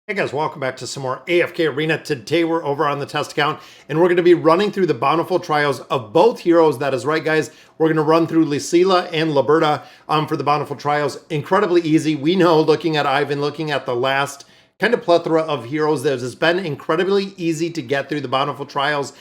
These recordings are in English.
Hey guys, welcome back to some more AFK Arena. Today we're over on the test account and we're going to be running through the Bountiful trials of both heroes. That is right, guys. We're going to run through Lucilla and Liberta for the Bountiful trials. Incredibly easy. We know, looking at Ivan, looking at the last kind of plethora of heroes, it's been incredibly easy to get through the Bountiful trials.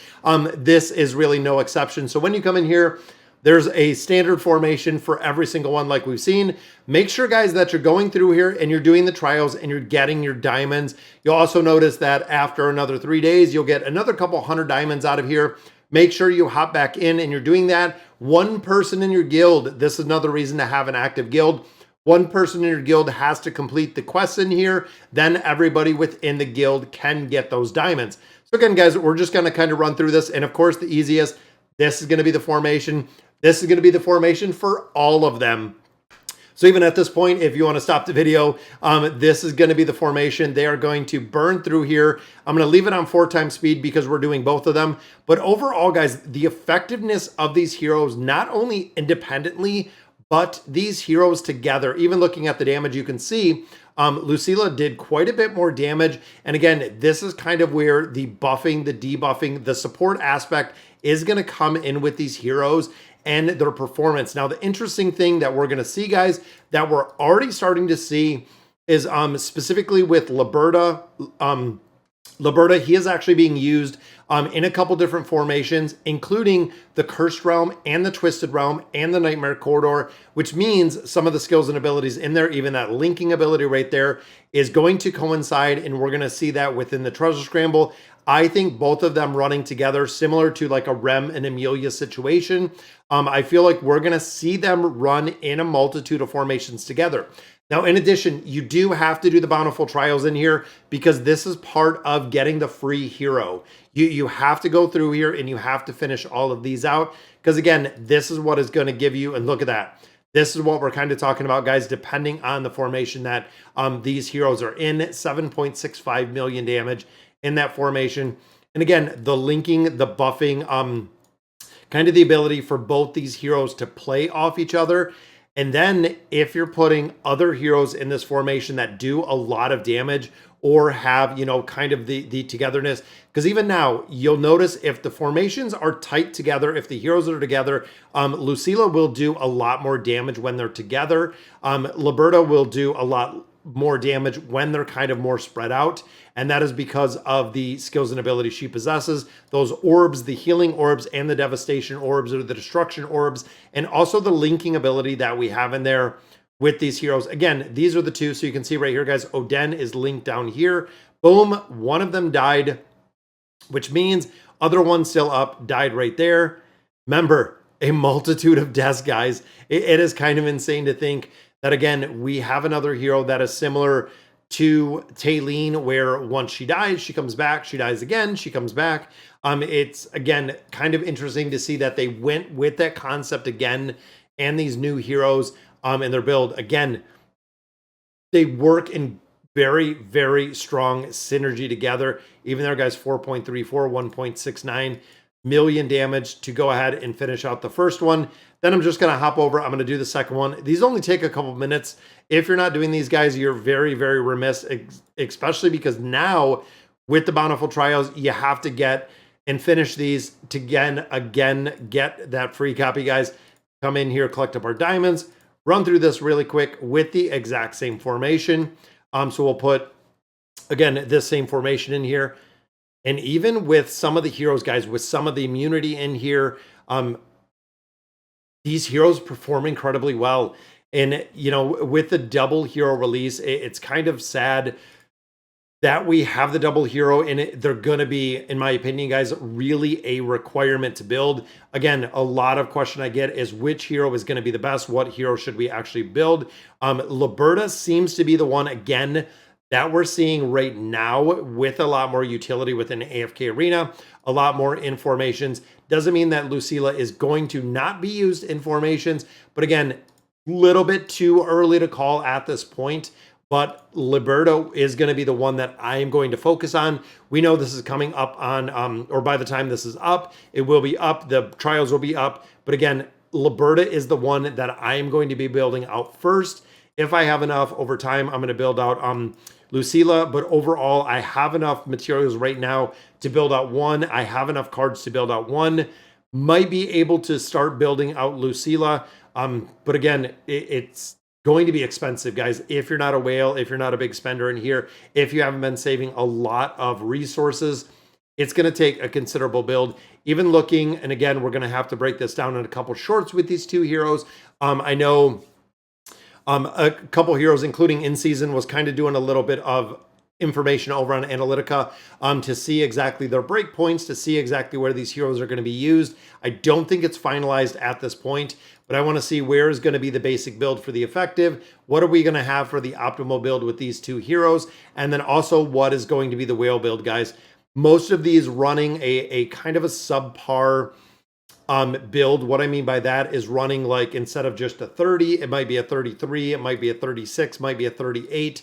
This is really no exception. So when you come in here, there's a standard formation for every single one like we've seen. Make sure, guys, that you're going through here and you're doing the trials and you're getting your diamonds. You'll also notice that after another 3 days, you'll get another couple hundred diamonds out of here. Make sure you hop back in and you're doing that. One person in your guild, this is another reason to have an active guild. One person in your guild has to complete the quests in here. Then everybody within the guild can get those diamonds. So again, guys, we're just going to kind of run through this. And of course, the easiest, this is going to be the formation. This is going to be the formation for all of them. So even at this point, if you want to stop the video, this is going to be the formation. They are going to burn through here. I'm going to leave it on 4x speed because we're doing both of them. But overall, guys, the effectiveness of these heroes, not only independently, but these heroes together, even looking at the damage, you can see Lucilla did quite a bit more damage. And again, this is kind of where the buffing, the debuffing, the support aspect is going to come in with these heroes and their performance. Now, the interesting thing that we're going to see, guys, that we're already starting to see is specifically with Liberta. Liberta, he is actually being used in a couple different formations, including the Cursed Realm and the Twisted Realm and the Nightmare Corridor, which means some of the skills and abilities in there, even that linking ability right there, is going to coincide, and we're going to see that within the Treasure Scramble. I think both of them running together, similar to like a Rem and Amelia situation. I feel like we're going to see them run in a multitude of formations together. Now, in addition, you do have to do the Bountiful trials in here because this is part of getting the free hero. You have to go through here and you have to finish all of these out because, again, this is what is going to give you, and look at that. This is what we're kind of talking about, guys, depending on the formation that these heroes are in. 7.65 million damage in that formation. And again, the linking, the buffing, kind of the ability for both these heroes to play off each other. And then if you're putting other heroes in this formation that do a lot of damage or have, you know, kind of the togetherness, because even now you'll notice if the formations are tight together, if the heroes are together, Lucilla will do a lot more damage when they're together. Liberta will do a lot more damage when they're kind of more spread out, and that is because of the skills and abilities she possesses. Those orbs, the healing orbs and the devastation orbs, or the destruction orbs, and also the linking ability that we have in there with these heroes. Again, these are the two, so you can see right here, guys, Oden is linked down here. Boom, one of them died, which means other one still up, died right there. Remember, a multitude of deaths, guys. It is kind of insane to think that, again, we have another hero that is similar to Taylene, where once she dies, she comes back, she dies again, she comes back. It's, again, kind of interesting to see that they went with that concept again, and these new heroes in their build. Again, they work in very, very strong synergy together. Even there, guys, 4.34, 1.69 million damage to go ahead and finish out the first one. Then I'm just going to hop over. I'm going to do the second one. These only take a couple minutes. If you're not doing these, guys, you're very, very remiss, especially because now with the Bountiful trials, you have to get and finish these to again get that free copy, guys. Come in here, collect up our diamonds, run through this really quick with the exact same formation. So we'll put, again, this same formation in here. And even with some of the heroes, guys, with some of the immunity in here, these heroes perform incredibly well. And, you know, with the double hero release, it's kind of sad that we have the double hero and they're going to be, in my opinion, guys, really a requirement to build. Again, a lot of question I get is which hero is going to be the best? What hero should we actually build? Liberta seems to be the one, again, that we're seeing right now with a lot more utility within AFK Arena, a lot more in formations. Doesn't mean that Lucilla is going to not be used in formations, but again, a little bit too early to call at this point. But Liberta is going to be the one that I am going to focus on. We know this is coming up on, or by the time this is up, it will be up. The trials will be up. But again, Liberta is the one that I am going to be building out first. If I have enough over time, I'm going to build out Lucilla, but overall, I have enough materials right now to build out one. I have enough cards to build out one. Might be able to start building out Lucilla, but again, it's going to be expensive, guys. If you're not a whale, if you're not a big spender in here, if you haven't been saving a lot of resources, it's going to take a considerable build. Even looking, and again, we're going to have to break this down in a couple shorts with these two heroes. I know a couple heroes, including in season, was kind of doing a little bit of information over on Analytica to see exactly their breakpoints, to see exactly where these heroes are going to be used. I don't think it's finalized at this point, but I want to see where is going to be the basic build for the effective. What are we going to have for the optimal build with these two heroes? And then also what is going to be the whale build, guys. Most of these running a kind of a subpar build. What I mean by that is running like instead of just a 30, it might be a 33, it might be a 36, might be a 38.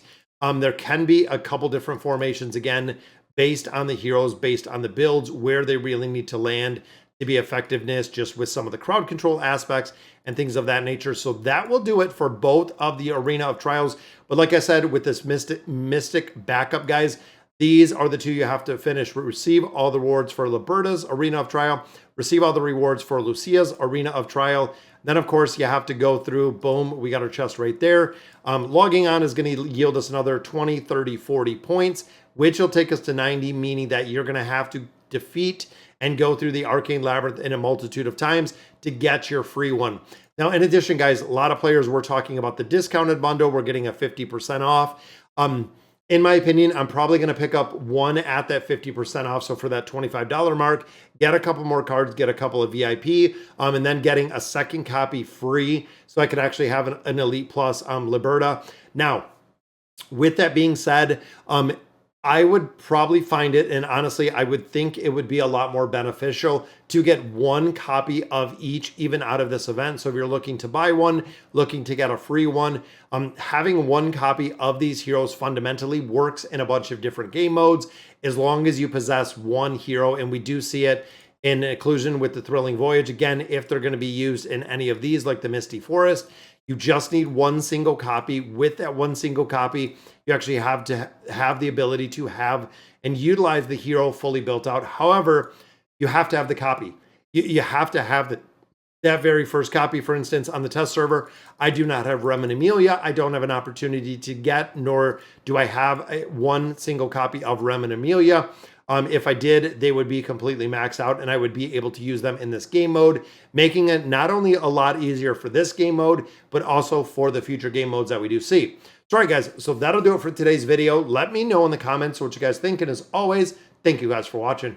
There can be a couple different formations, again, based on the heroes, based on the builds, where they really need to land to be effectiveness, just with some of the crowd control aspects and things of that nature. So that will do it for both of the Arena of Trials. But like I said, with this Mystic backup, guys, these are the two you have to finish. Receive all the rewards for Liberta's Arena of Trial. Receive all the rewards for Lucilla's Arena of Trial. Then, of course, you have to go through. Boom, we got our chest right there. Logging on is going to yield us another 20, 30, 40 points, which will take us to 90, meaning that you're going to have to defeat and go through the Arcane Labyrinth in a multitude of times to get your free one. Now, in addition, guys, a lot of players were talking about the discounted bundle. We're getting a 50% off. In my opinion, I'm probably going to pick up one at that 50% off. So for that $25 mark, get a couple more cards, get a couple of VIP, and then getting a second copy free so I could actually have an Elite Plus Liberta. Now, with that being said, I would probably find it, and honestly, I would think it would be a lot more beneficial to get one copy of each, even out of this event. So if you're looking to buy one, looking to get a free one, having one copy of these heroes fundamentally works in a bunch of different game modes, as long as you possess one hero, and we do see it in inclusion with the Thrilling Voyage. Again, if they're going to be used in any of these, like the Misty Forest, you just need one single copy. With that one single copy, you actually have to have the ability to have and utilize the hero fully built out. However, you have to have the copy. You have to have that very first copy. For instance, on the test server, I do not have Rem and Amelia. I don't have an opportunity to get, nor do I have one single copy of Rem and Amelia. If I did, they would be completely maxed out and I would be able to use them in this game mode, making it not only a lot easier for this game mode, but also for the future game modes that we do see. So, all right, guys, so that'll do it for today's video. Let me know in the comments what you guys think. And as always, thank you guys for watching.